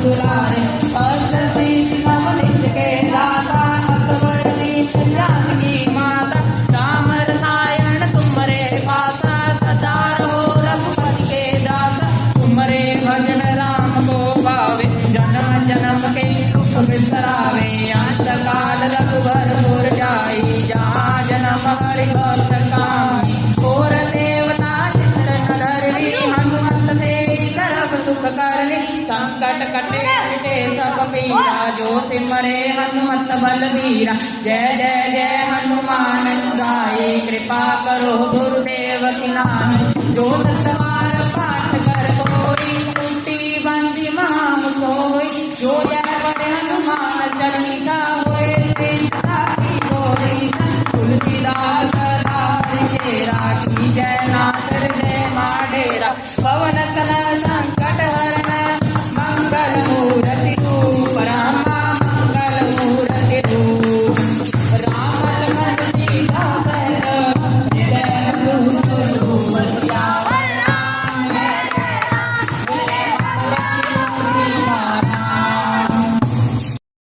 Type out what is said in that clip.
दुलारे अष्ट सिद्धि नव नित्य के दाता अकबर दीप जानकी माता राम रसायन तुमरे पासा सदा रहो रघुपति के दासा तुमरे भजन राम को पावे जन्म जन्म के दुख बिसरावे अंत काल रघुबर पुर जाई जहाँ जन्म हरि भक्त कामी और देवता चित्र नरहरि हनुमत से करब सुख करले संकट कटे मिटे सब पीरा जो सिमरे हनुमत बलबीरा जय जय जय हनुमान गाये कृपा करो गुरुदेव की नाई जो सतवार पाठ कर कोई टूटी बंदी माम सोई जो जय बड़े हनुमान चालीसा होए सीता की गोरी तुलसीदास सदा तेरा की जय नाथ जय माडेरा पवन